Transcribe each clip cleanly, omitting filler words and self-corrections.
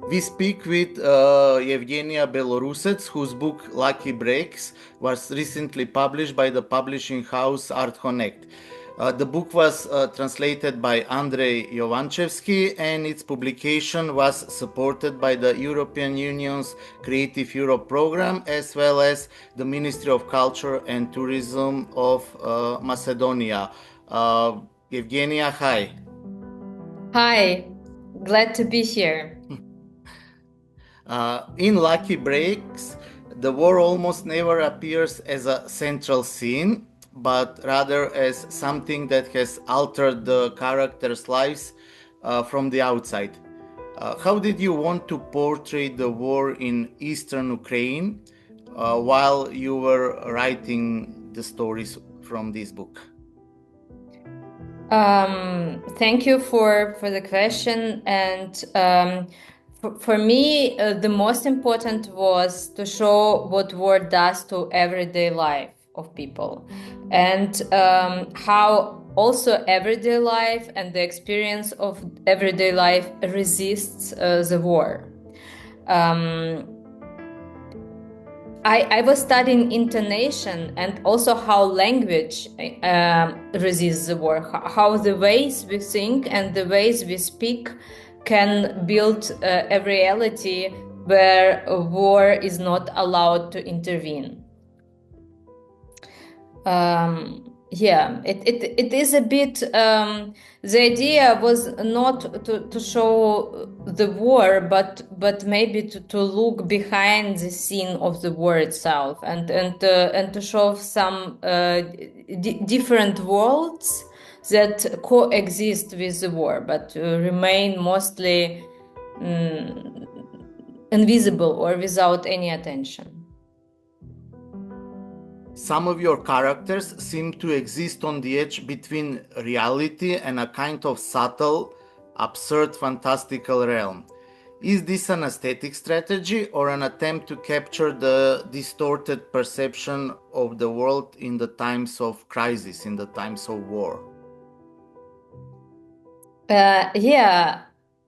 We speak with Evgenia Belorusec, whose book Lucky Breaks was recently published by the publishing house Artkonekt. The book was translated by Andreј Јованčevski, and its publication was supported by the European Union's Creative Europe program, as well as the Ministry of Culture and Tourism of Macedonia. Evgenia, hi. Hi, glad to be here. In Lucky Breaks, the war almost never appears as a central scene, but rather as something that has altered the characters' lives from the outside. How did you want to portray the war in eastern Ukraine while you were writing the stories from this book? Thank you for the question. And for me, the most important was to show what war does to everyday life of people, and how also everyday life and the experience of everyday life resists the war. I was studying intonation and also how language resists the war, how the ways we think and the ways we speak can build a reality where a war is not allowed to intervene. It is a bit, the idea was not to show the war, but maybe to look behind the scene of the war itself, and to show some different worlds that coexist with the war, but remain mostly invisible or without any attention. Some of your characters seem to exist on the edge between reality and a kind of subtle, absurd, fantastical realm. Is this an aesthetic strategy or an attempt to capture the distorted perception of the world in the times of crisis, in the times of war?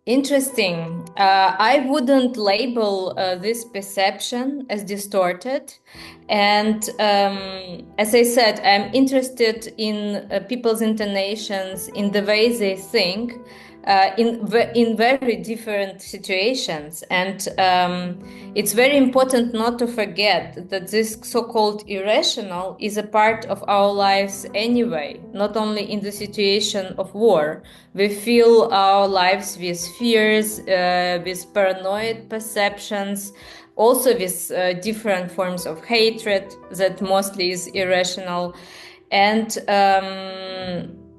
Interesting. I wouldn't label this perception as distorted. And as I said, I'm interested in people's intonations, in the way they think, in very different situations. And it's very important not to forget that this so-called irrational is a part of our lives anyway, not only in the situation of war. We fill our lives with fears, with paranoid perceptions, also with different forms of hatred that mostly is irrational, and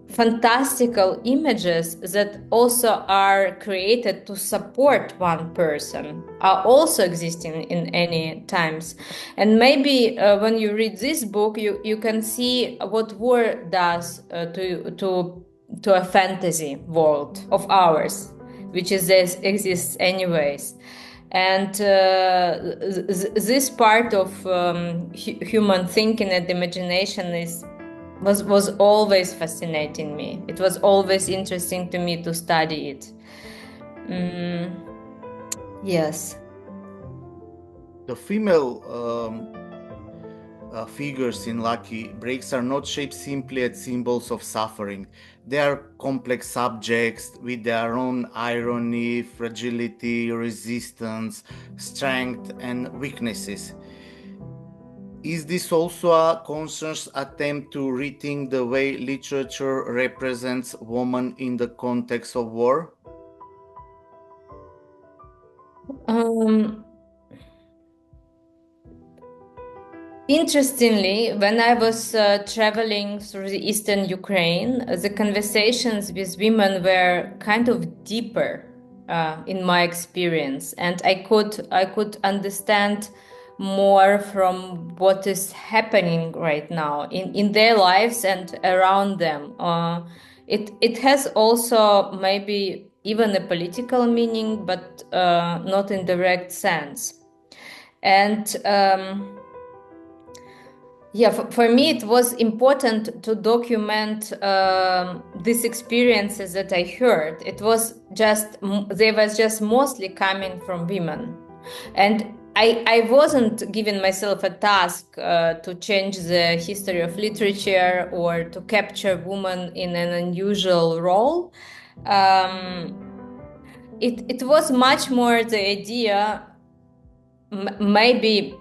fantastical images that also are created to support one person are also existing in any times. And maybe when you read this book, you can see what war does to a fantasy world of ours, which exists anyways. And this part of human thinking and imagination was always fascinating me. It was always interesting to me to study it. Yes. The female figures in Lucky Breaks are not shaped simply as symbols of suffering. They are complex subjects with their own irony, fragility, resistance, strength, and weaknesses. Is this also a conscious attempt to rethink the way literature represents women in the context of war? Interestingly, when I was traveling through the eastern Ukraine, the conversations with women were kind of deeper in my experience, and I could understand more from what is happening right now in their lives and around them. It has also maybe even a political meaning, but not in direct sense. And Yeah, for me, it was important to document these experiences that I heard. They was just mostly coming from women. And I wasn't giving myself a task to change the history of literature or to capture women in an unusual role. It was much more the idea, maybe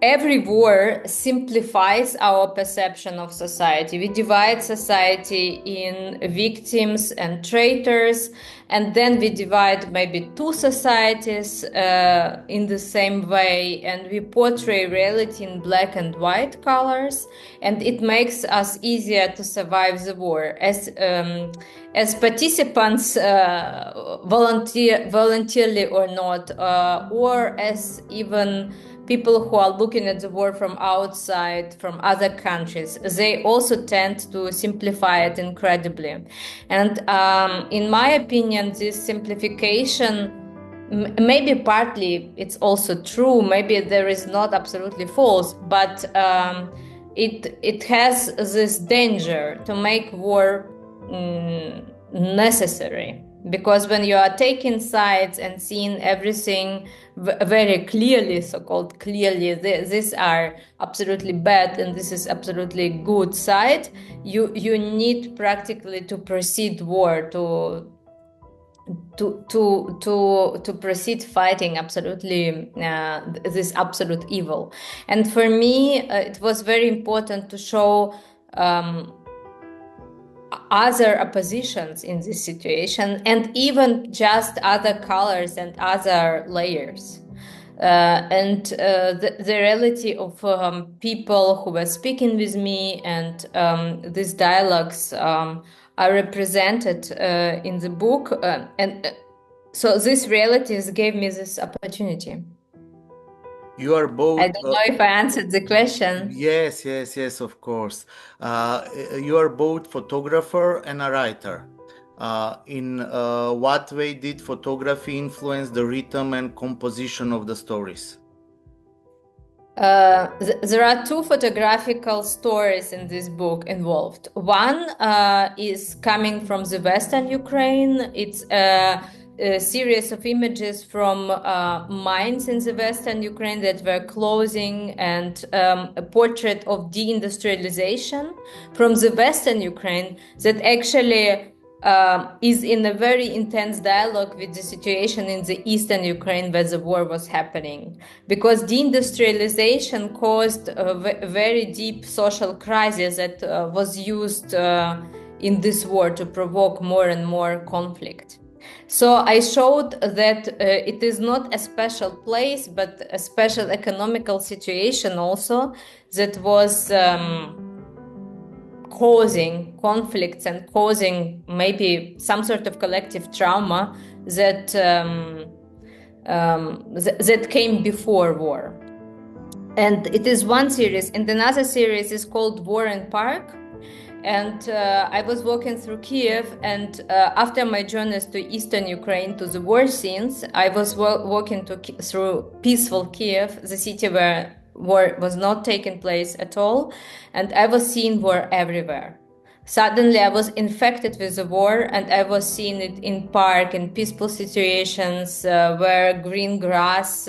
every war simplifies our perception of society. We divide society in victims and traitors, and then we divide maybe two societies in the same way, and we portray reality in black and white colors, and it makes us easier to survive the war. As participants, voluntarily or not, or as even people who are looking at the war from outside, from other countries, they also tend to simplify it incredibly. And in my opinion, this simplification, maybe partly it's also true, maybe there is not absolutely false, but it has this danger to make war necessary. Because when you are taking sides and seeing everything very clearly, so-called clearly, these are absolutely bad and this is absolutely good side, you need practically to proceed war, to proceed fighting absolutely this absolute evil. And for me, it was very important to show other oppositions in this situation, and even just other colors and other layers. And the reality of people who were speaking with me, and these dialogues are represented in the book. So these realities gave me this opportunity. You are both. I don't know if I answered the question. Yes, of course. You are both photographer and a writer. In what way did photography influence the rhythm and composition of the stories? There are two photographical stories in this book involved. One is coming from the Western Ukraine. It's a series of images from mines in the Western Ukraine that were closing, and a portrait of deindustrialization from the Western Ukraine that actually is in a very intense dialogue with the situation in the Eastern Ukraine where the war was happening. Because deindustrialization caused a very deep social crisis that was used in this war to provoke more and more conflict. So I showed that it is not a special place, but a special economical situation also that was causing conflicts and causing maybe some sort of collective trauma that that came before war. And it is one series. And another series is called War in Park. And I was walking through Kiev, and after my journeys to Eastern Ukraine, to the war scenes, I was walking through peaceful Kiev, the city where war was not taking place at all, and I was seeing war everywhere. Suddenly I was infected with the war, and I was seeing it in park, in peaceful situations where green grass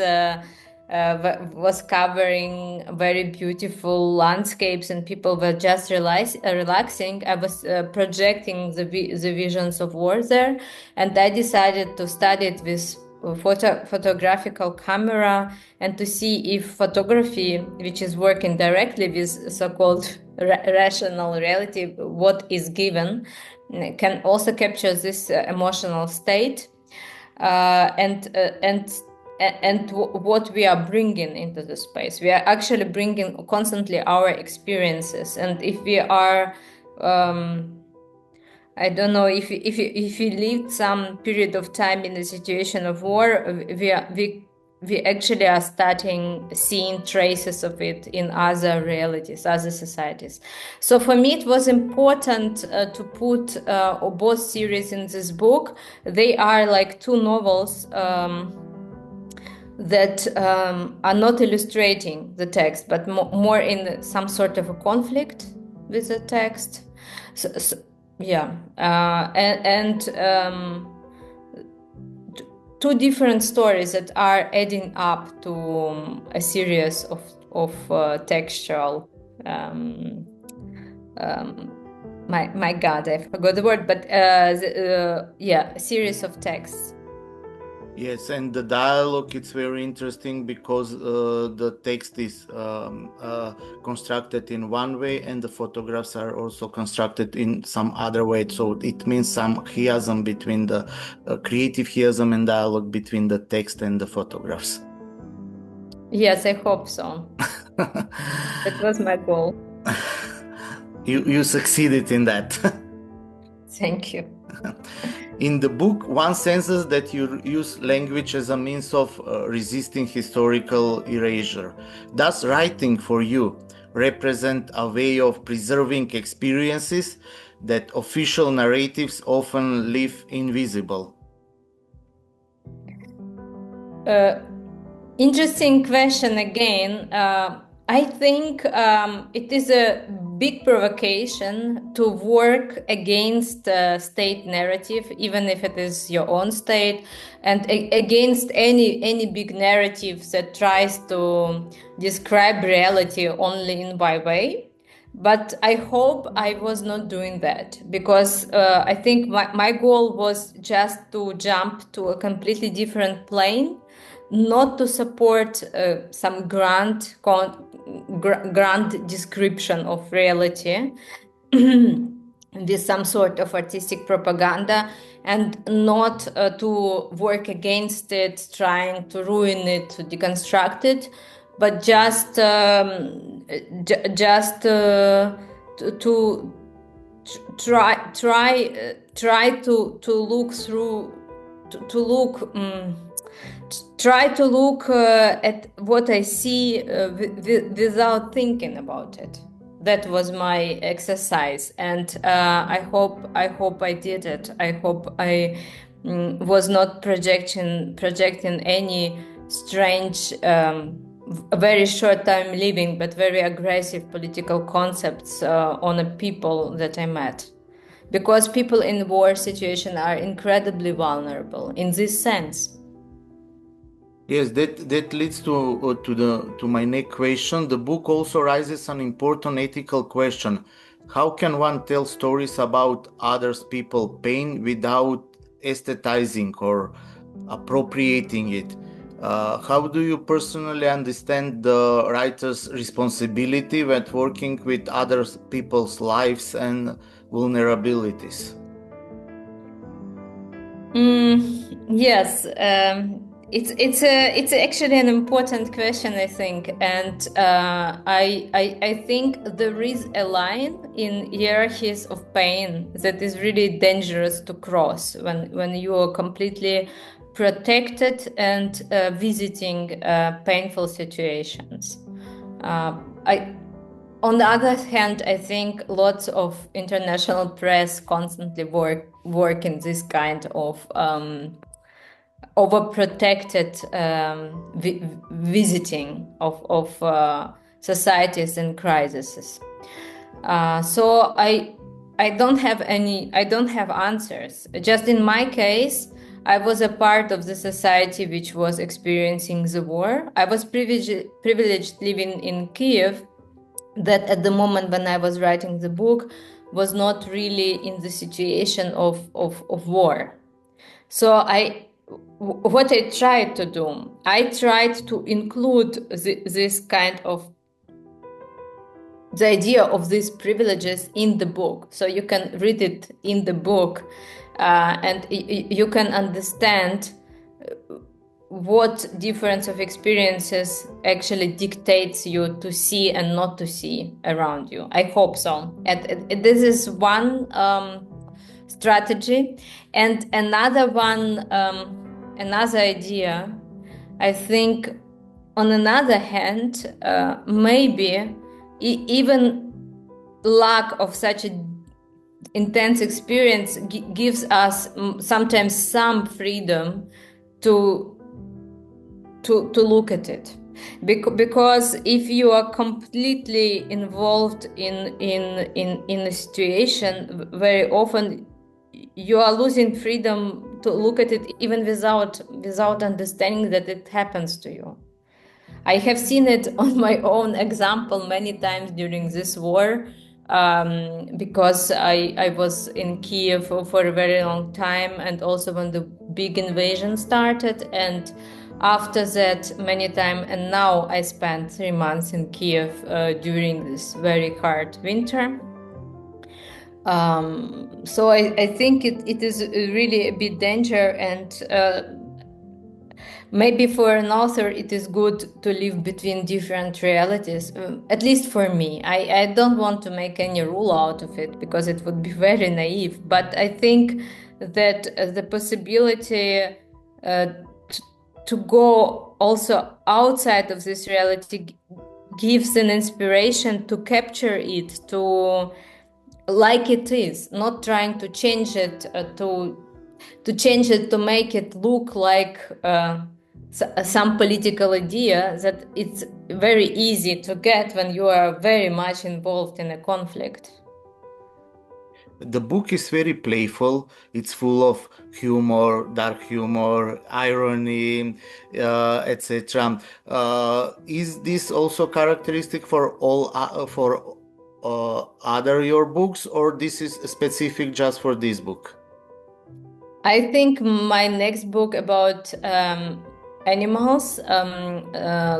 was covering very beautiful landscapes and people were just relaxing. I was projecting the visions of war there, and I decided to study it with photographical camera and to see if photography, which is working directly with so-called rational reality, what is given, can also capture this emotional state and what we are bringing into the space. We are actually bringing constantly our experiences, and if we are I don't know, if we lived some period of time in the situation of war, we actually are starting seeing traces of it in other realities, other societies. So for me, it was important to put both series in this book. They are like two novels that are not illustrating the text, but more in some sort of a conflict with the text. Two different stories that are adding up to a series of textual. My God, I forgot the word, but a series of texts. Yes, and the dialogue, it's very interesting because the text is constructed in one way and the photographs are also constructed in some other way. So it means some chiasm between the creative chiasm and dialogue between the text and the photographs. Yes, I hope so. That was my goal. You succeeded in that. Thank you. In the book, one senses that you use language as a means of resisting historical erasure. Does writing for you represent a way of preserving experiences that official narratives often leave invisible? Interesting question again. I think it is a big provocation to work against state narrative, even if it is your own state, and against any big narrative that tries to describe reality only in one way. But I hope I was not doing that, because I think my goal was just to jump to a completely different plane, not to support some grand description of reality with some sort of artistic propaganda, and not to work against it, trying to ruin it, to deconstruct it, but just to try to look through, try to look at what I see without thinking about it. That was my exercise, and I hope I did it. I hope I was not projecting any strange, very short time living, but very aggressive political concepts on the people that I met. Because people in war situation are incredibly vulnerable in this sense. Yes, that leads to my next question. The book also raises an important ethical question. How can one tell stories about others people's pain without aestheticizing or appropriating it? How do you personally understand the writer's responsibility when working with other people's lives and vulnerabilities? Yes, it's actually an important question, I think, and I think there is a line in hierarchies of pain that is really dangerous to cross when you are completely protected and visiting painful situations. On the other hand, I think lots of international press constantly work in this kind of overprotected visiting of societies in crises. So I don't have answers. Just in my case, I was a part of the society which was experiencing the war. I was privileged living in Kiev, that at the moment when I was writing the book was not really in the situation of war. So what I tried to do, I tried to include this kind of the idea of these privileges in the book, so you can read it in the book, and you can understand what difference of experiences actually dictates you to see and not to see around you. I hope so. And this is one strategy, and another one, another idea. I think, on another hand, maybe even lack of such a intense experience gives us sometimes some freedom to look at it. Because if you are completely involved in a situation, very often you are losing freedom to look at it even without understanding that it happens to you. I have seen it on my own example many times during this war, because I was in Kiev for a very long time, and also when the big invasion started, and after that many times, and now I spent 3 months in Kiev during this very hard winter. So I think it is really a bit danger, and maybe for an author it is good to live between different realities, at least for me. I don't want to make any rule out of it, because it would be very naive, but I think that the possibility to go also outside of this reality gives an inspiration to capture it, to like it is, not trying to change it, to change it to make it look like some political idea that it's very easy to get when you are very much involved in a conflict. The book is very playful. It's full of humor, dark humor, irony, etc. Is this also characteristic for all other your books, or this is specific just for this book? I think my next book about animals,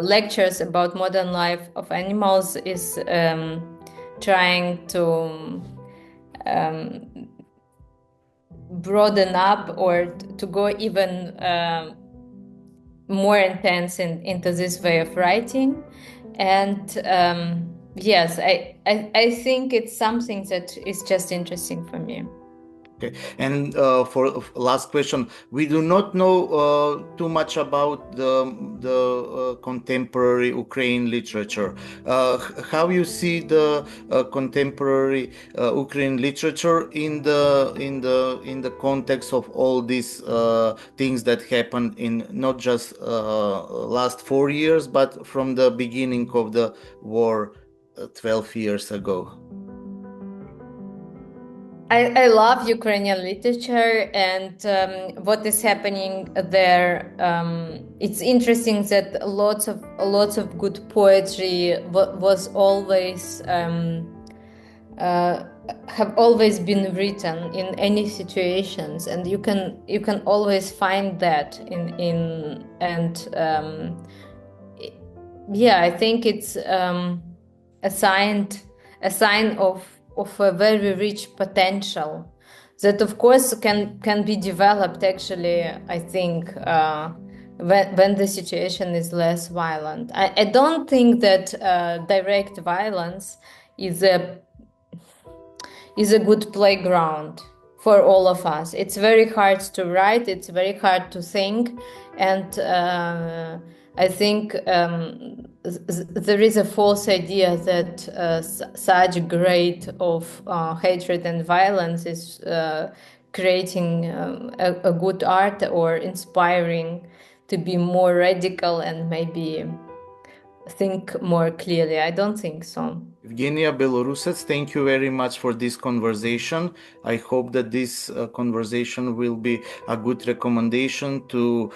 lectures about modern life of animals, is trying to broaden up, or to go even more intense into this way of writing. And yes, I think it's something that is just interesting for me. Okay. And for last question, we do not know too much about the contemporary Ukraine literature. How you see the contemporary Ukraine literature in the context of all these things that happened in not just last 4 years, but from the beginning of the war 12 years ago? I love Ukrainian literature and what is happening there. It's interesting that lots of good poetry was always have always been written in any situations, and you can always find that in yeah, I think it's a sign of a very rich potential that of course can be developed actually, I think, when the situation is less violent. I don't think that direct violence is a good playground for all of us. It's very hard to write, it's very hard to think, and I think there is a false idea that such grade of hatred and violence is creating a good art or inspiring to be more radical and maybe think more clearly. I don't think so. Evgeniја Белорусец, thank you very much for this conversation. I hope that this conversation will be a good recommendation to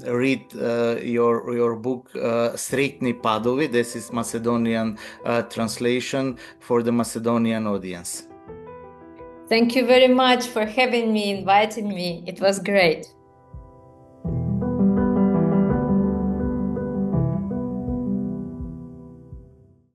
read your book Sreќni падови. This is Macedonian translation for the Macedonian audience. Thank you very much for having me, inviting me. It was great.